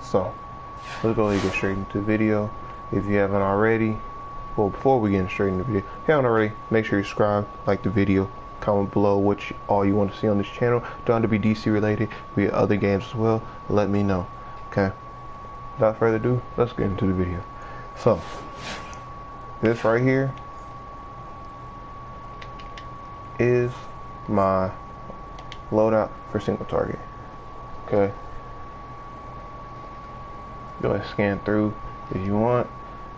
So let's go ahead and get straight into the video. If you haven't already, well, before we get straight into the video, if you haven't already, make sure you subscribe, like the video, comment below what all you want to see on this channel. Don't have to be DC related, we have other games as well. Let me know. Okay. Without further ado, let's get into the video. So this right here is my loadout for single target. Okay. Go ahead and scan through if you want.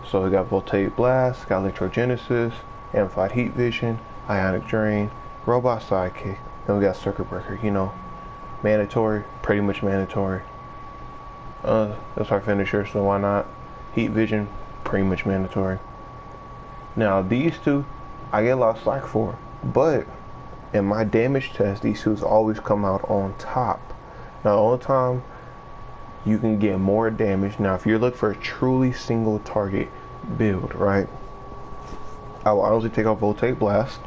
So we got Voltaic Blast, got Electrogenesis, Amplified Heat Vision, Ionic Drain, Robot Sidekick, then we got Circuit Breaker, you know, mandatory, pretty much mandatory. That's our finisher, so why not? Heat Vision, pretty much mandatory. Now these two, I get a lot of slack for, but in my damage test, these two always come out on top. Now the only time you can get more damage, now if you're looking for a truly single target build, right, I will honestly take off Voltaic Blast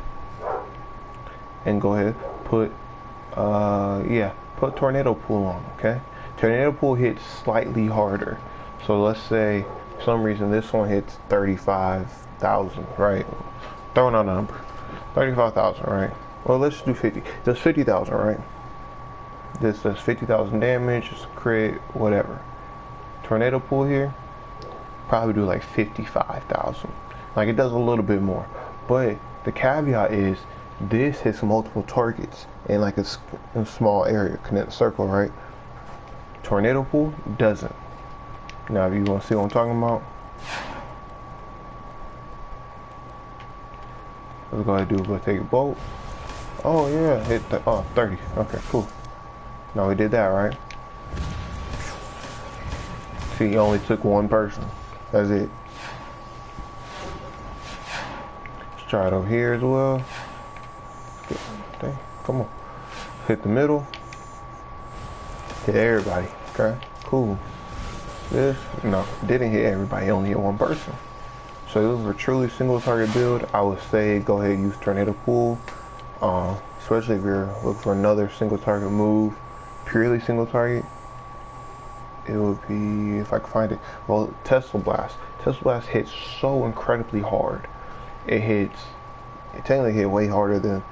and go ahead put put Tornado Pool on. Okay, Tornado Pool hits slightly harder, so let's say for some reason this one hits 35,000, right? Throwing out a number, 35,000, right? Well, let's do 50. Does 50,000, right? This does 50,000 damage, just crit, whatever. Tornado Pool here, probably do like 55,000. Like, it does a little bit more, but the caveat is this hits multiple targets in like a small area, connect circle, right? Tornado Pool doesn't. Now, if you want to see what I'm talking about, let's go ahead and do take a bolt. Oh yeah, hit the 30. Okay, cool. No, we did that, right? See, he only took one person. That's it. Let's try it over here as well. Come on. Hit the middle. Hit everybody. Okay, cool. This, no, didn't hit everybody. Only hit one person. So this is a truly single target build. I would say go ahead and use Tornado Pool. Especially if you're looking for another single target move, purely single target, it would be, if I can find it, well, Tesla Blast. Tesla Blast hits so incredibly hard. It technically hit way harder than,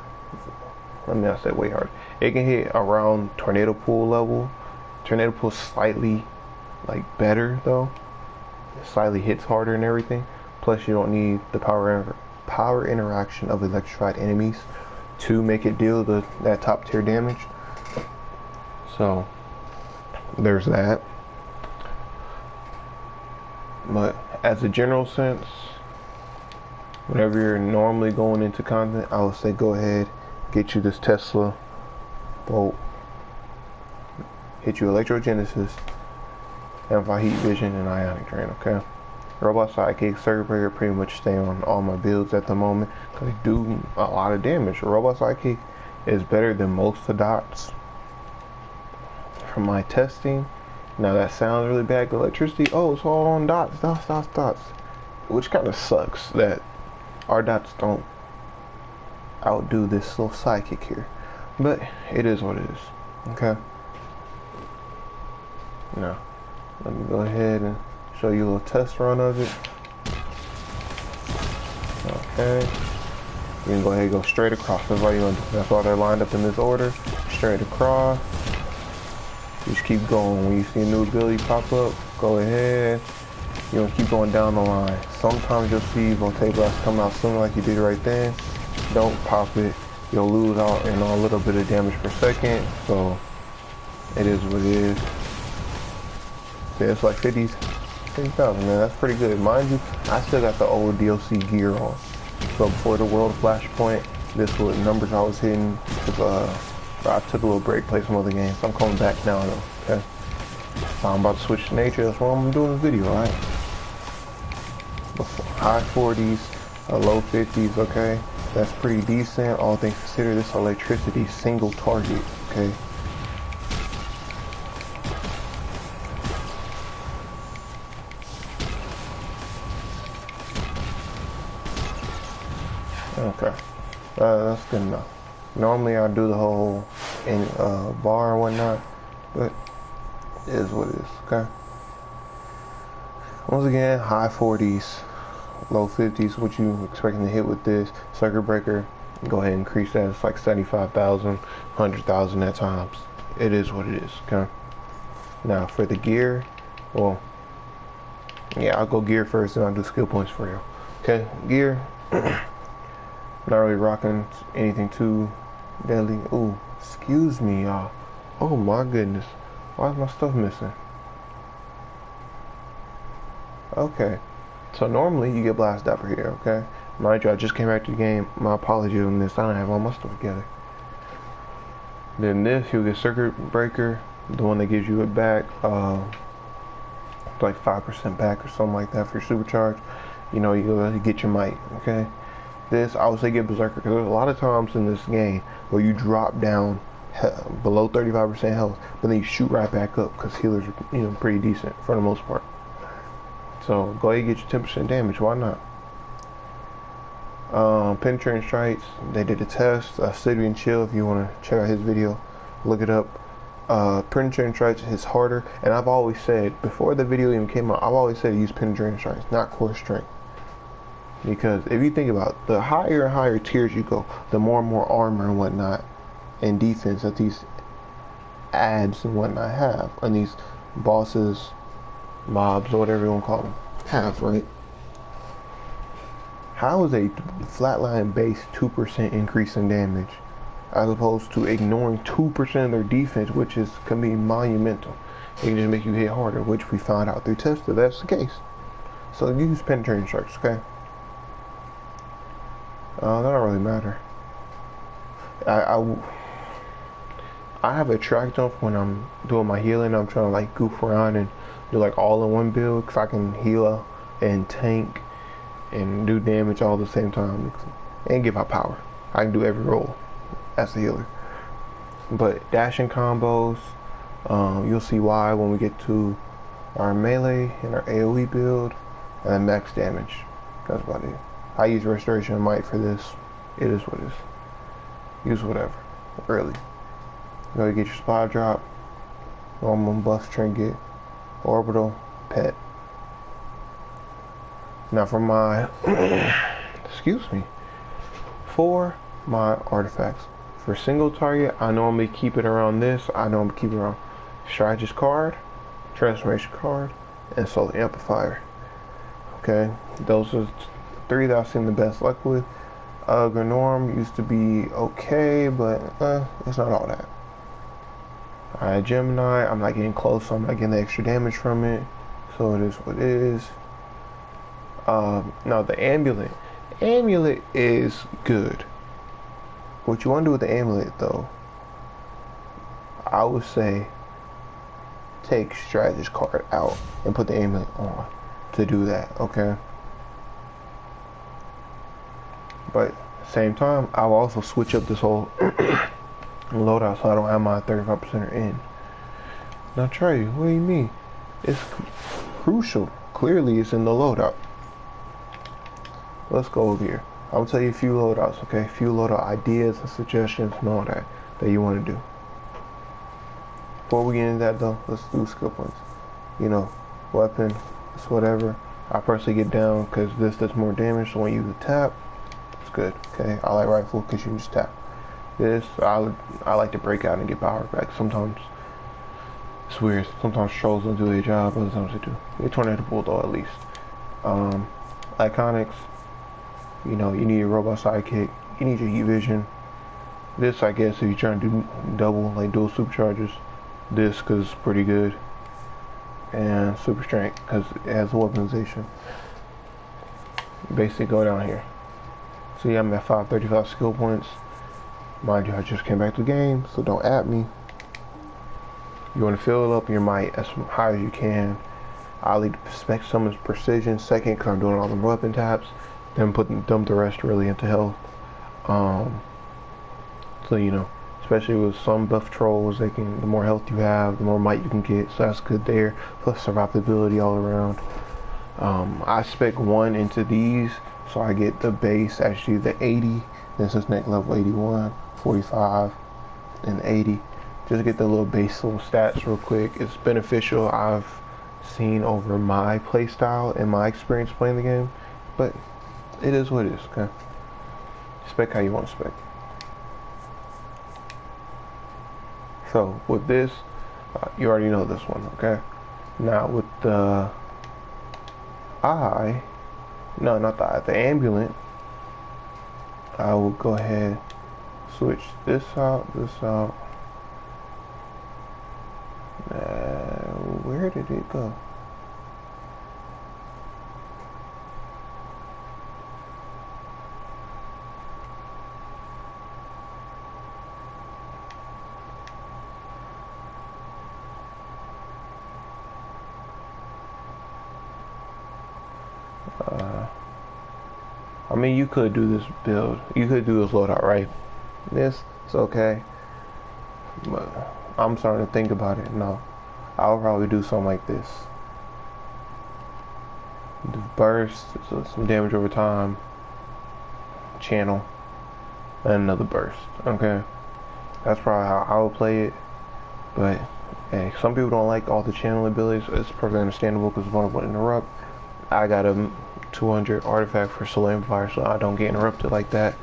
let me not say way hard. It can hit around Tornado Pool level. Tornado Pool slightly like better though. It slightly hits harder and everything. Plus you don't need the power interaction of electrified enemies to make it deal that top tier damage. So there's that. But as a general sense, whenever you're normally going into content, I would say go ahead, get you this Tesla bolt, hit you Electrogenesis, Amplified Heat Vision, and Ionic Drain. Okay. Robot Sidekick, Circuit Breaker pretty much stay on all my builds at the moment because they do a lot of damage. Robot Sidekick is better than most of the dots from my testing. Now that sounds really bad, but electricity, oh, it's all on dots, which kind of sucks that our dots don't outdo this little Sidekick here, but it is what it is. Okay, now let me go ahead and show you a little test run of it. Okay, you can go ahead and go straight across. That's why that's why they're lined up in this order, straight across. Just keep going. When you see a new ability pop up, go ahead. You're gonna keep going down the line. Sometimes you'll see Voltaic Blast come out sooner like you did right then. Don't pop it. You'll lose out in a little bit of damage per second. So it is what it is. Yeah, it's like 50,000, man. That's pretty good. Mind you, I still got the old DLC gear on. So before the World Flashpoint, this was the numbers I was hitting. I took a little break, played some other games. I'm coming back now though, okay? So I'm about to switch to nature. That's why I'm doing this video, alright? High 40s, low 50s, okay? That's pretty decent. All things considered, this electricity single target, okay? Okay, that's good enough. Normally I do the whole bar and whatnot, but it is what it is, okay? Once again, high 40s, low 50s. What you expecting to hit with this circuit breaker? Go ahead and increase that. It's like 75,000, 100,000 at times. It is what it is. Okay. Now for the gear, well, yeah, I'll go gear first, and I'll do skill points for you. Okay, gear. Not really rocking anything too deadly. Ooh, excuse me, y'all. Oh my goodness, why is my stuff missing? Okay, so normally you get blasted out for here. Okay, mind you, I just came back to the game. My apologies on this. I don't have all my stuff together. Then this, you'll get circuit breaker, the one that gives you it back, like 5% back or something like that for your supercharge. You know, you get your might. Okay. This, I would say get berserker, because there's a lot of times in this game where you drop down below 35% health, but then you shoot right back up because healers are, you know, pretty decent for the most part. So go ahead and get your 10% damage. Why not? Penetrating strikes. They did a test. City and Chill. If you want to check out his video, look it up. Penetrating strikes is harder, and I've always said before the video even came out, I've always said use penetrating strikes, not core strength. Because if you think about it, the higher and higher tiers you go, the more and more armor and whatnot and defense that these ads and whatnot have, and these bosses, mobs, or whatever you want to call them, have, right? How is a flatline base 2% increase in damage as opposed to ignoring 2% of their defense, which can be monumental? It can just make you hit harder, which we found out through tests that that's the case. So use penetrating strikes, okay? That don't really matter. I have a track jump when I'm doing my healing. I'm trying to like goof around and do like all in one build, because I can heal and tank and do damage all at the same time and give out power. I can do every role as a healer. But dashing combos, you'll see why when we get to our melee and our AoE build, and then max damage. That's about it. I use Restoration of Might for this. It is what it is. Use whatever. Early. Go get your spot drop, normal buff trinket, orbital, pet. Now for my, excuse me, for my artifacts. For single target, I normally keep it around this. I normally keep it around Strategist card, Transformation card, and Solar Amplifier. Okay, those are three that I've seen the best luck with. Norm used to be okay, but it's not all that. Alright, Gemini, I'm not getting close, so I'm not getting the extra damage from it. So it is what it is. Now the amulet. Amulet is good. What you want to do with the amulet, though, I would say take Strategist card out and put the amulet on to do that, okay? But same time, I'll also switch up this whole loadout so I don't have my 35% in. Now Trey, what do you mean? It's crucial. Clearly it's in the loadout. Let's go over here. I'm gonna tell you a few loadouts, okay? A few loadout ideas and suggestions and all that you want to do. Before we get into that though, let's do skill points. You know, weapon, it's whatever. I personally get down because this does more damage, so when you tap, it's good, okay? I like rifle because you can just tap. This, I like to break out and get power back. Sometimes it's weird. Sometimes trolls don't do their job, other times they do. They tornado bull though, at least. Iconics, you know, you need a robot sidekick, you need your heat vision. This, I guess, if you're trying to do double, like dual superchargers, this, because it's pretty good. And super strength, because it has weaponization. Basically, go down here. So yeah, I'm at 535 skill points. Mind you, I just came back to the game, so don't at me. You want to fill it up your might as high as you can. I'll leave spec summons precision second, because I'm doing all the weapon taps. Then dump the rest really into health. So you know, especially with some buff trolls, the more health you have, the more might you can get. So that's good there. Plus survivability all around. I spec 1 into these, so I get the base, actually the 80. This is next level 81, 45, and 80. Just get the little base little stats real quick. It's beneficial. I've seen over my play style and my experience playing the game, but it is what it is, okay? Spec how you want to spec. So with this, you already know this one, okay? Now with the eye, no, not the eye, the ambulance, I will go ahead, switch this out, where did it go? I mean, you could do this build. You could do this loadout, right? This is okay. But I'm starting to think about it. No. I'll probably do something like this. The burst, so some damage over time. Channel. And another burst. Okay. That's probably how I would play it. But, hey, some people don't like all the channel abilities. It's perfectly understandable because one will interrupt. I got a 200 artifact for solar amplifier, so I don't get interrupted like that.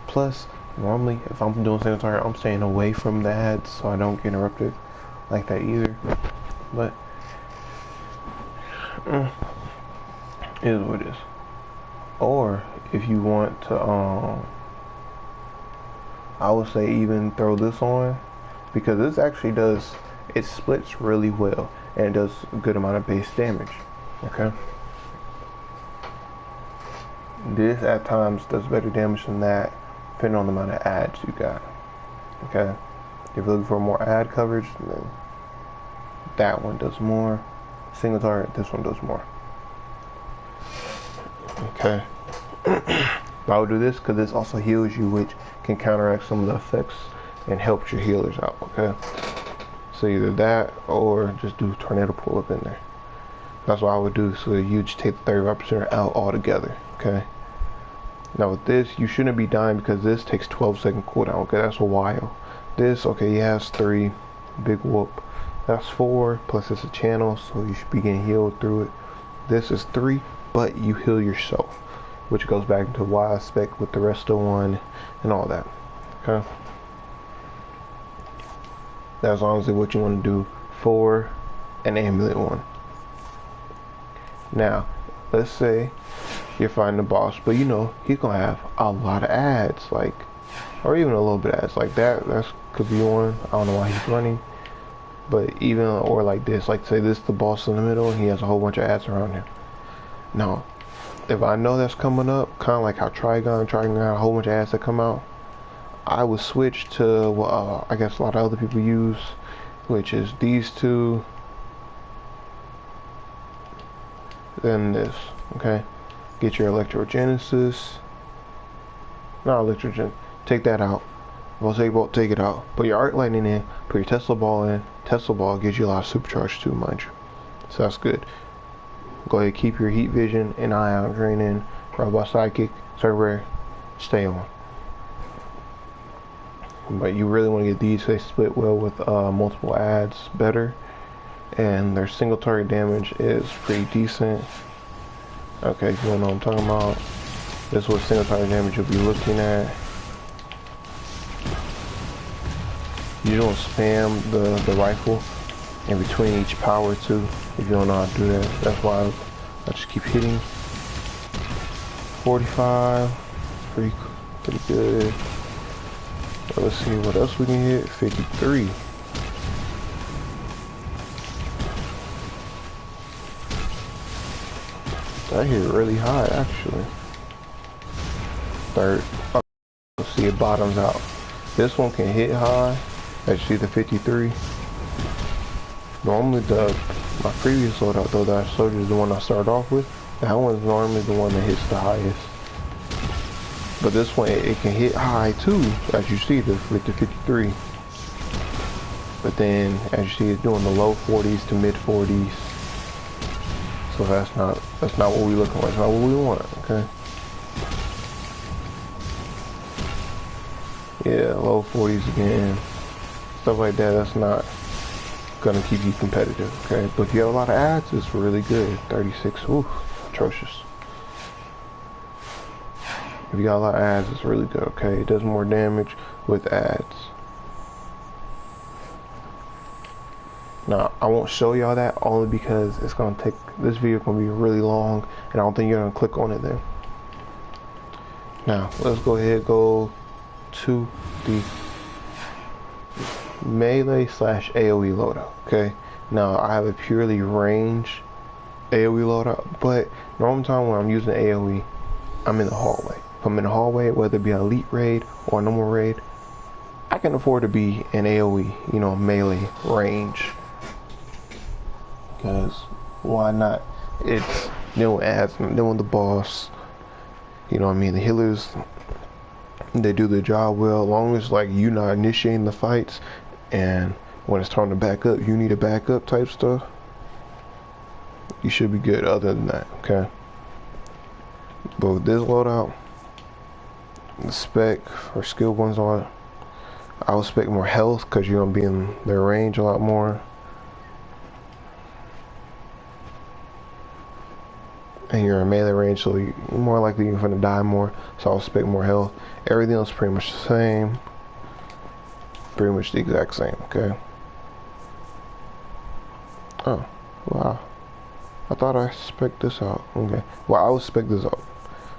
Plus, normally if I'm doing single target, I'm staying away from the ads so I don't get interrupted like that either. But it is what it is. Or if you want to, I would say even throw this on, because this actually does, it splits really well and it does a good amount of base damage. Okay. This at times does better damage than that, depending on the amount of ads you got. Okay, if you're looking for more ad coverage, then that one does more. Single target, this one does more. Okay, I would do this because this also heals you, which can counteract some of the effects and helps your healers out. Okay, so either that or just do tornado pull up in there. That's what I would do. So you just take the 35% out altogether. Okay. Now with this, you shouldn't be dying because this takes 12-second cooldown. Okay, that's a while. This, okay, he has 3. Big whoop. That's 4. Plus it's a channel, so you should be getting healed through it. This is 3, but you heal yourself, which goes back into why I spec with the rest of one and all that. Okay. That's honestly what you want to do for an amulet one. Now, let's say you're fighting the boss, but you know he's gonna have a lot of ads, like, or even a little bit of ads like that. That could be one. I don't know why he's running, but even or like this, like say this is the boss in the middle, and he has a whole bunch of ads around him. Now, if I know that's coming up, kind of like how Trigon got a whole bunch of ads that come out, I would switch to what I guess a lot of other people use, which is these two. Then this, okay? Get your electrogenesis. Not electrogen. Take that out. We'll take it out. Put your arc lightning in. Put your Tesla ball in. Tesla ball gives you a lot of supercharge too, mind you. So that's good. Go ahead, keep your heat vision and ion drain in. Robot sidekick, server, stay on. But you really want to get these. They split well with multiple ads better. And their single target damage is pretty decent. Okay, if you know what I'm talking about, this is what single target damage you'll be looking at. You don't spam the rifle in between each power too, if you don't know how to do that. That's why I just keep hitting. 45, pretty good. So let's see what else we can hit. 53. That hit really high, actually. Third. Let's see, it bottoms out. This one can hit high. As you see, the 53. Normally, my previous loadout, though, that I showed you is the one I started off with. That one's normally the one that hits the highest. But this one, it can hit high too, as you see, with the 53. But then, as you see, it's doing the low 40s to mid 40s. So that's not what we looking for. That's not what we want. Okay. Yeah, low 40s again. Stuff like that. That's not gonna keep you competitive, okay? But if you have a lot of ads, it's really good. 36, ooh, atrocious. If you got a lot of ads, it's really good, okay? It does more damage with ads. Now, I won't show y'all that only because it's gonna take, this video gonna be really long, and I don't think you're gonna click on it then. Now, let's go ahead and go to the melee / AoE loadout, okay? Now, I have a purely range AoE loadout, but normal time when I'm using AoE, I'm in the hallway. If I'm in the hallway, whether it be an elite raid or a normal raid, I can afford to be in AoE, you know, melee range. Because why not? It's new ads, knowing the boss. You know what I mean? The healers, they do their job well. As long as like you not initiating the fights, and when it's time to back up, you need a backup type stuff, you should be good other than that, okay? But with this loadout, the spec or skill ones on it, I would expect more health because you're gonna be in their range a lot more. And you're in melee range, so you're more likely you're gonna die more, so I'll expect more health. Everything else is pretty much the same. Pretty much the exact same, okay? Oh, wow. I thought I spec this out, okay. Well, I would spec this out.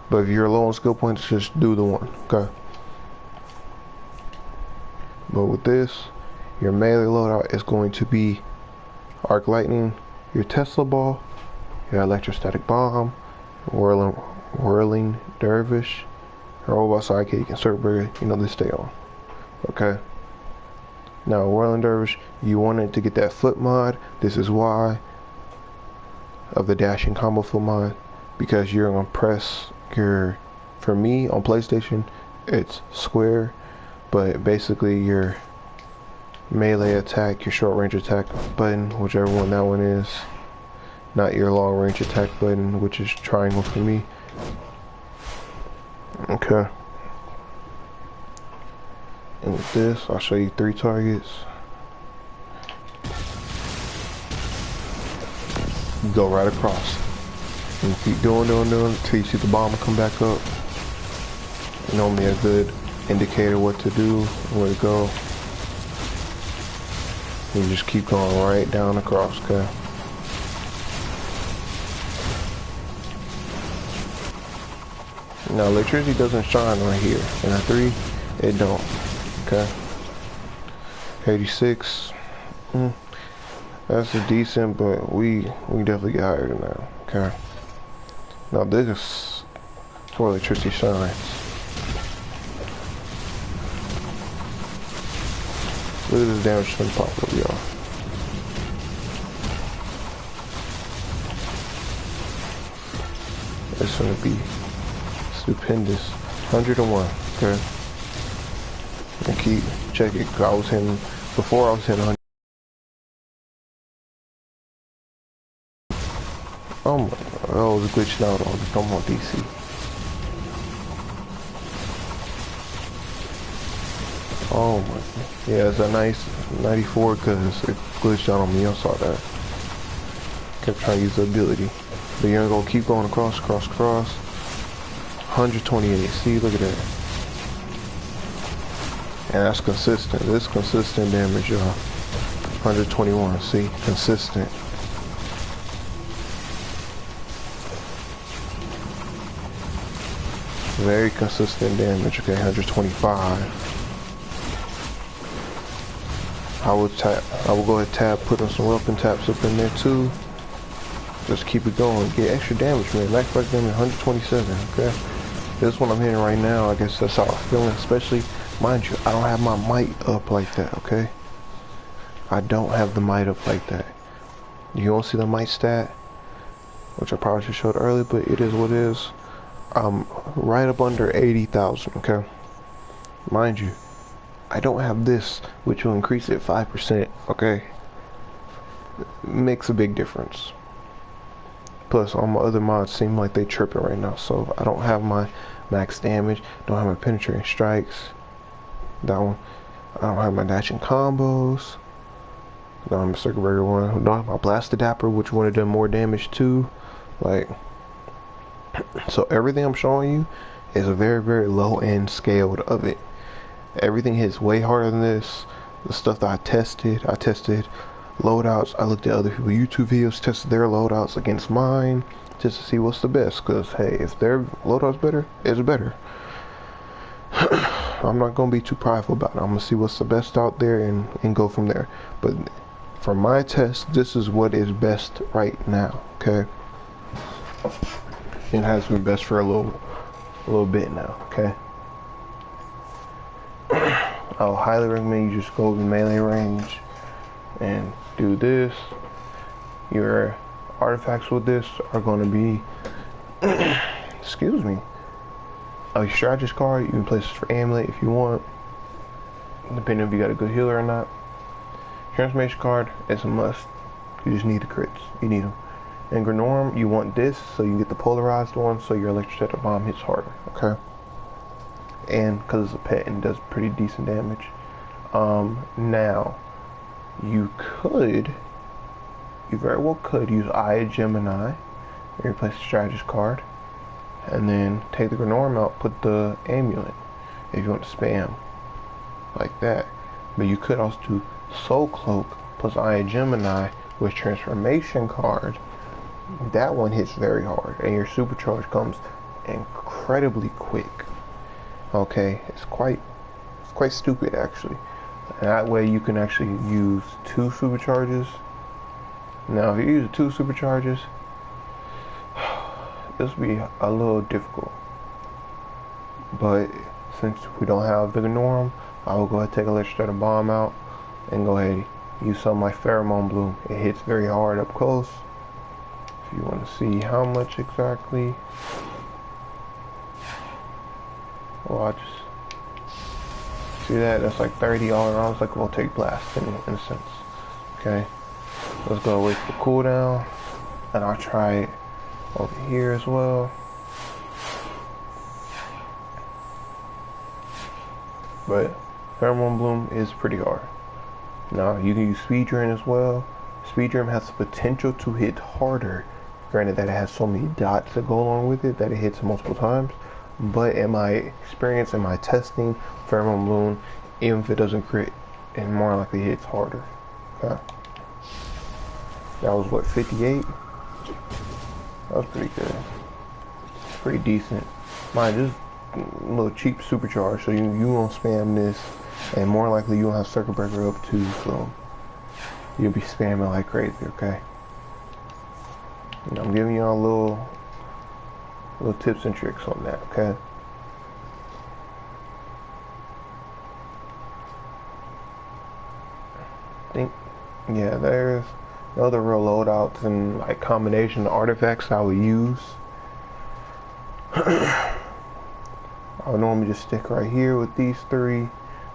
But if you're low on skill points, just do the one, okay? But with this, your melee loadout is going to be Arc Lightning, your Tesla Ball, your Electrostatic Bomb, Whirling Dervish, Robot Sidekick, and Circuit Breaker, you know, they stay on. Okay? Now, Whirling Dervish, you wanted to get that foot mod. This is why, of the dashing combo foot mod, because you're going to press your, for me, on PlayStation, it's square, but basically your melee attack, your short range attack button, whichever one that one is, not your long range attack button, which is triangle for me. Okay. And with this, I'll show you 3 targets. You go right across. And keep doing until you see the bomb come back up. Normally a good indicator what to do, where to go. You just keep going right down across, okay? Now electricity doesn't shine right here. In a 3, it don't. Okay. 86. That's a decent, but we definitely get higher than that. Okay. Now this is where electricity shines. Look at this damage from pop up, y'all. It's gonna be stupendous. 101, okay? And keep checking, cause I was hitting, before I was hitting 100. Oh my god, I was glitching out on the normal DC. Oh my god. Yeah, it's a nice 94 because it glitched out on me, I saw that. Kept trying to use the ability. But you're gonna keep going across. 128, see, look at that. And that's consistent. This consistent damage, y'all. 121, see, consistent. Very consistent damage, okay, 125. I will go ahead and tab, put some weapon taps up in there too. Just keep it going, get extra damage, man. Max flex damage 127, okay? This one I'm hitting right now, I guess that's how I'm feeling, especially, mind you, I don't have my might up like that, okay? I don't have the might up like that. You don't see the might stat, which I probably should show it earlier, but it is what it is. I'm right up under 80,000, okay? Mind you, I don't have this, which will increase it 5%, okay? Makes a big difference. Plus, all my other mods seem like they tripping right now, so I don't have my max damage, don't have my penetrating strikes, that one. I don't have my dashing combos. Circuit breaker one. No, my blast adapter, which would have done more damage too. Like, so everything I'm showing you is a very, very low end scaled of it. Everything hits way harder than this. The stuff that I tested loadouts. I looked at other people YouTube videos, tested their loadouts against mine, just to see what's the best. Cause hey, if their loadout's better, it's better. I'm not gonna be too prideful about it. I'm gonna see what's the best out there and go from there. But for my test, this is what is best right now. Okay, it has been best for a little bit now. Okay. I'll highly recommend you just go to melee range and do this. Your artifacts with this are going to be excuse me, a strategist card. You can place this for amulet if you want, depending if you got a good healer or not. Transformation card is a must. You just need the crits. You need them. And Grenorm, you want this so you can get the polarized one so your electrostatic bomb hits harder. Okay. And because it's a pet and does pretty decent damage. Now, you very well could use Eye of Gemini and replace the strategist card, and then take the Grenorm out, put the amulet if you want to spam like that. But you could also do Soul Cloak plus Eye of Gemini with transformation card. That one hits very hard, and your supercharge comes incredibly quick. Okay, it's quite stupid actually. And that way you can actually use 2 supercharges. Now, if you use 2 supercharges, this will be a little difficult. But since we don't have the Grenorm, I will go ahead and take electrostatic bomb out and go ahead and use something like Pheromone Bloom. It hits very hard up close. If you want to see how much exactly, watch. See that? That's like 30 all around. It's like a voltaic blast in a sense. Okay. Let's go wait for cooldown. And I'll try it over here as well. But Pheromone Bloom is pretty hard. Now you can use Speed Drain as well. Speed Drain has the potential to hit harder. Granted that it has so many dots that go along with it that it hits multiple times. But in my experience, in my testing, Pheromone Bloom, even if it doesn't crit, it more likely hits harder. Okay. That was what, 58? That was pretty good. Pretty decent. Mine just a little cheap supercharge, so you won't spam this, and more likely you won't have Circuit Breaker up too, so you'll be spamming like crazy, okay? And I'm giving y'all little tips and tricks on that, okay? I think, yeah, there's other real loadouts and like combination of artifacts I would use. I would normally just stick right here with these 3,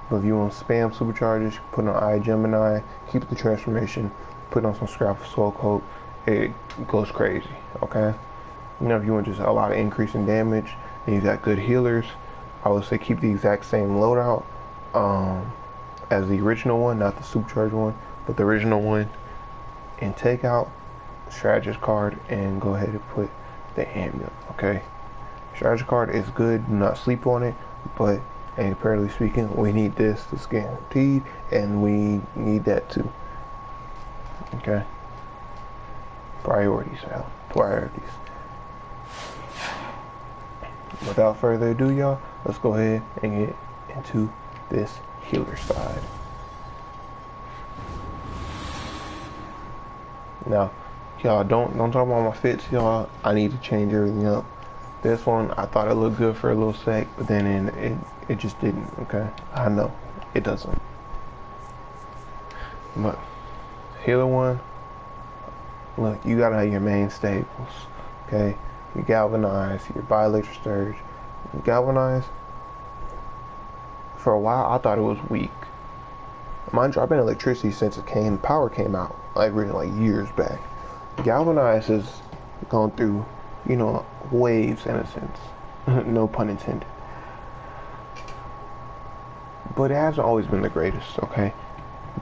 but if you want to spam supercharges, you can put on Eye Gemini, keep the transformation, put on some scrap of Soul Coat, it goes crazy, okay? You know, if you want just a lot of increase in damage and you got good healers, I would say keep the exact same loadout as the original one, not the supercharged one, but the original one, and take out strategist card and go ahead and put the amulet, okay? Strategist card is good, do not sleep on it, but comparatively speaking, we need this to guaranteed, and we need that too, okay? Priorities, Al. Priorities. Without further ado, y'all, let's go ahead and get into this healer side. Now, y'all don't talk about my fits, y'all. I need to change everything up. This one, I thought it looked good for a little sec, but then it just didn't, okay? I know, it doesn't. But, healer one, look, you gotta have your main staples, okay? Your Galvanize, your Bioelectric Surge. Galvanize, for a while, I thought it was weak. Mind you, I've been electricity since power came out, like really like years back. Galvanize has gone through, you know, waves in a sense. No pun intended. But it hasn't always been the greatest, okay?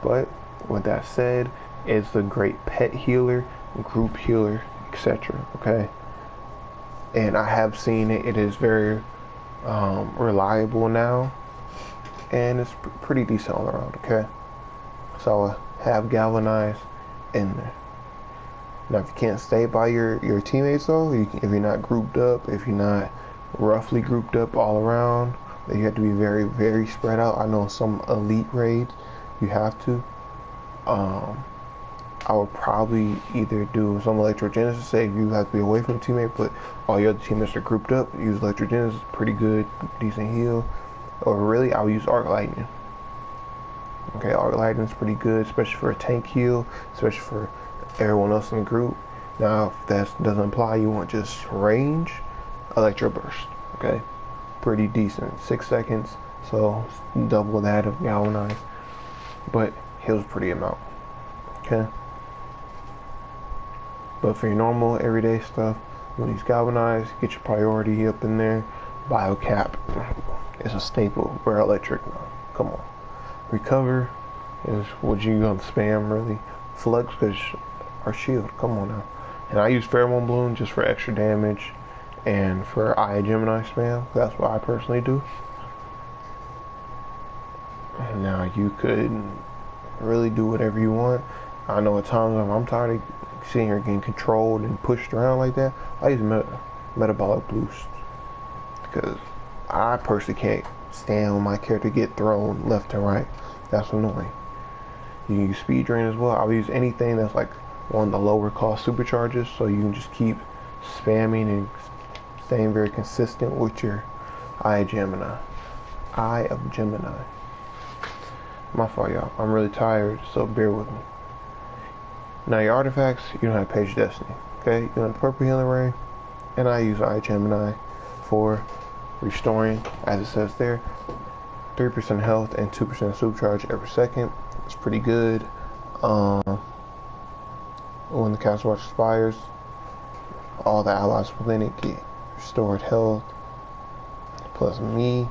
But With that said, it's a great pet healer, group healer, etc. Okay, and I have seen it. It is very reliable now, and it's pretty decent all around. Okay, so I have galvanized in there. Now, if you can't stay by your teammates though, if you're not grouped up, if you're not roughly grouped up all around, then you have to be very, very spread out. I know some elite raids you have to. I would probably either do some electrogenesis, say you have to be away from a teammate, but all your other teammates are grouped up. Use electrogenesis, pretty good, decent heal. Or really, I'll use arc lightning. Okay, arc lightning is pretty good, especially for a tank heal, especially for everyone else in the group. Now, if that doesn't apply, you want just range, electro burst. Okay, pretty decent, 6 seconds, so double that of galvanize, but heals pretty amount. Okay, but for your normal everyday stuff, when you use galvanize, get your priority up in there. Biocap is a staple. We're electric now. Come on. Recover is what you gonna spam really. Flux because our shield. Come on now. And I use pheromone bloom just for extra damage and for Eye of Gemini spam. That's what I personally do. And now you could really do whatever you want. I know at times when I'm tired of sitting here getting controlled and pushed around like that, I use metabolic boost because I personally can't stand when my character get thrown left and right. That's annoying. You can use speed drain as well. I'll use anything that's like one of the lower cost supercharges, so you can just keep spamming and staying very consistent with your Eye of Gemini. Eye of Gemini. My fault, y'all. I'm really tired, so bear with me. Now your artifacts, you don't have Page Destiny. Okay, you don't have Purple Healing Ray, and I use Eye of Gemini for restoring, as it says there, 3% health and 2% supercharge every second. It's pretty good. When the Castle Watch expires, all the allies within it get restored health, plus me.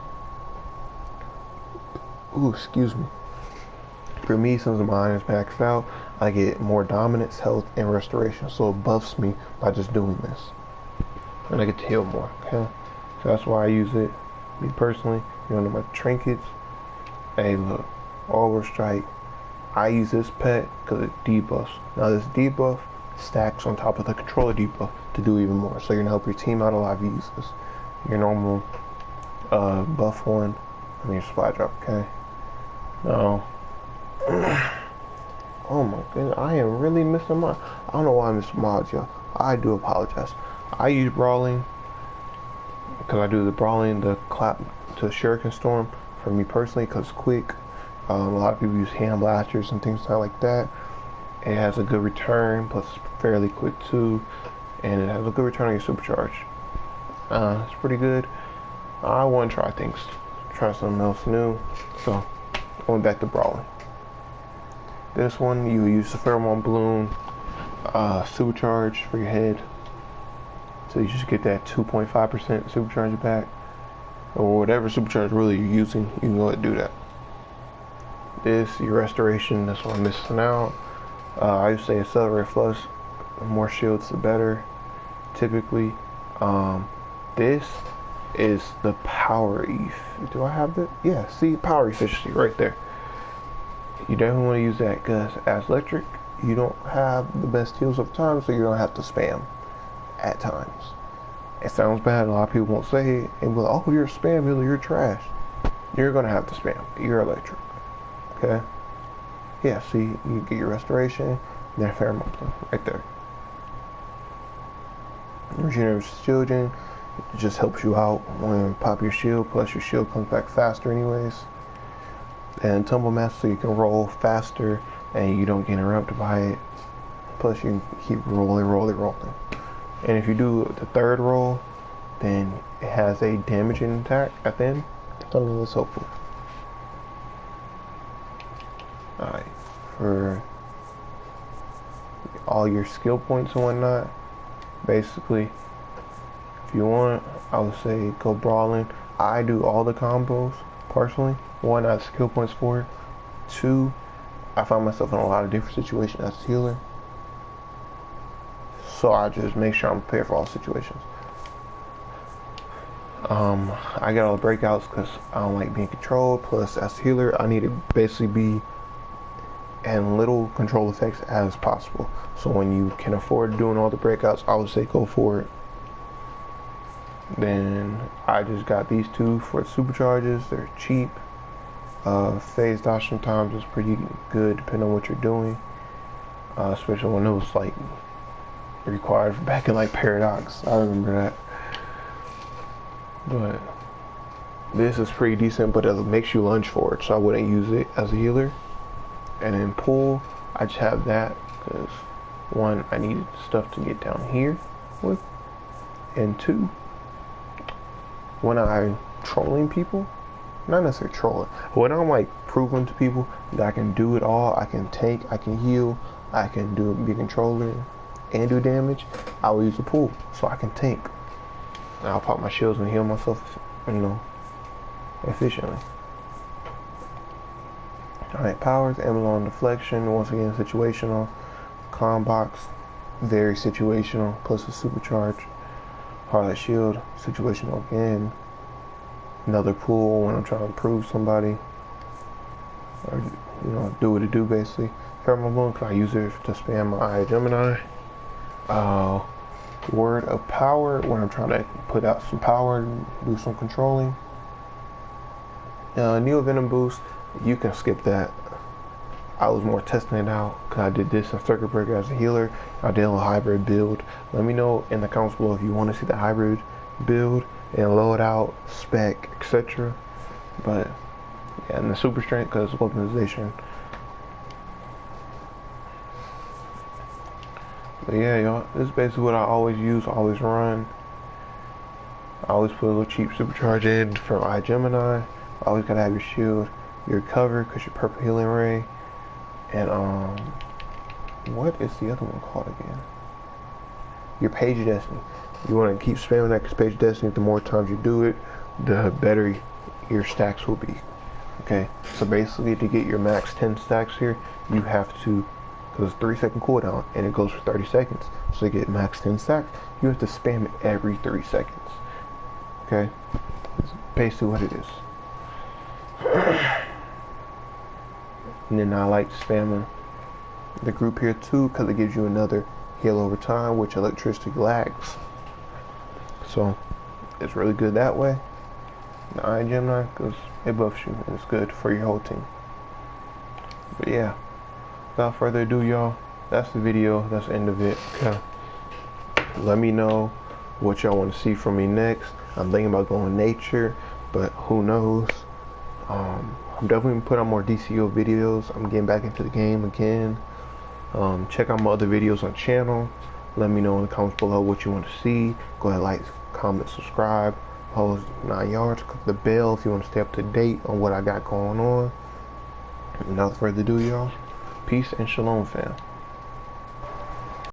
Ooh, excuse me. For me, since mine is maxed out, I get more dominance, health, and restoration. So it buffs me by just doing this. And I get to heal more, okay? So that's why I use it. Me personally, you know, my trinkets. Hey, look, Over Strike. I use this pet because it debuffs. Now this debuff stacks on top of the controller debuff to do even more. So you're gonna help your team out a lot if you use this. Your normal buff one, and your supply drop, okay? Now, oh my goodness, I am really missing my. I don't know why I missed mods, y'all. I do apologize. I use brawling because I do the brawling, the clap to Shuriken Storm for me personally because it's quick. A lot of people use hand blasters and things like that. It has a good return, plus it's fairly quick too, and it has a good return on your supercharge. It's pretty good. I want to try something else new. So, going back to brawling. This one, you use the Pheromone Bloom supercharge for your head. So you just get that 2.5% supercharge back. Or whatever supercharge really you're using, you can go ahead and do that. This, your restoration, that's what I'm missing out. I used to say accelerate flush. The more shields, the better. Typically, this is the power do I have that? Yeah, see, power efficiency right there. You definitely want to use that because as electric, you don't have the best heals of the time, so you don't have to spam at times. It sounds bad, a lot of people won't say it, and be like, oh, you're a spam healer, you're trash. You're gonna have to spam. You're electric. Okay? Yeah, see, you get your restoration, and then pheromone bloom right there. Regenerative shielding, it just helps you out when you pop your shield, plus your shield comes back faster anyways. And tumble master, so you can roll faster and you don't get interrupted by it. Plus you can keep rolling. And if you do the third roll, then it has a damaging attack at the end. Something that's helpful. Alright, for all your skill points and whatnot, basically, if you want, I would say go brawling. I do all the combos personally. One, I have skill points for it. Two, I find myself in a lot of different situations as a healer. So I just make sure I'm prepared for all situations. I got all the breakouts because I don't like being controlled. Plus, as a healer, I need to basically be in little control effects as possible. So when you can afford doing all the breakouts, I would say go for it. Then I just got these two for supercharges. They're cheap. Phase dodging times is pretty good depending on what you're doing. Especially when it was like required back in like Paradox. I remember that. But this is pretty decent, but it makes you lunge forward, so I wouldn't use it as a healer. And then pull, I just have that because one, I needed stuff to get down here with, and two, when I'm trolling people, not necessarily trolling, when I'm like proving to people that I can do it all, I can tank, I can heal, I can be a controller and do damage, I will use the pull so I can tank. I'll pop my shields and heal myself, you know, efficiently. Alright, powers, Amazon deflection, once again situational. Combox, very situational, plus a supercharge. Harlot shield, situational again. Another pull when I'm trying to improve somebody. Or, you know, do what it do basically. Thermal balloon, because I use it to spam my eye Gemini. Word of power when I'm trying to put out some power and do some controlling. Neo Venom boost, you can skip that. I was more testing it out because I did this in Circuit Breaker as a healer. I did a hybrid build. Let me know in the comments below if you want to see the hybrid build and Loadout, spec, etc. But yeah, and the super strength because weaponization. But yeah, y'all, this is basically what I always use, always run. I always put a little cheap supercharge in for iGemini. Always gotta have your shield, your cover, because your purple healing ray. And what is the other one called again? Your Page of Destiny. You want to keep spamming that because Page of Destiny, the more times you do it, the better your stacks will be. Okay, so basically to get your max 10 stacks here, you have to, because it's 3-second cooldown and it goes for 30 seconds. So to get max 10 stacks, you have to spam it every 3 seconds. Okay, that's basically what it is. And then I like spamming the group here too because it gives you another heal over time, which electricity lags. So it's really good that way. The Iron Gemini, because it buffs you and it's good for your whole team. But yeah, without further ado, y'all, that's the video. That's the end of it. Okay. Let me know what y'all want to see from me next. I'm thinking about going nature, but who knows. I'm definitely gonna put on more DCUO videos. I'm getting back into the game again. Check out my other videos on the channel. Let me know in the comments below what you want to see. Go ahead, like, comment, subscribe, post 9 yards, click the bell if you want to stay up to date on what I got going on. Without further ado, y'all, peace and shalom, fam.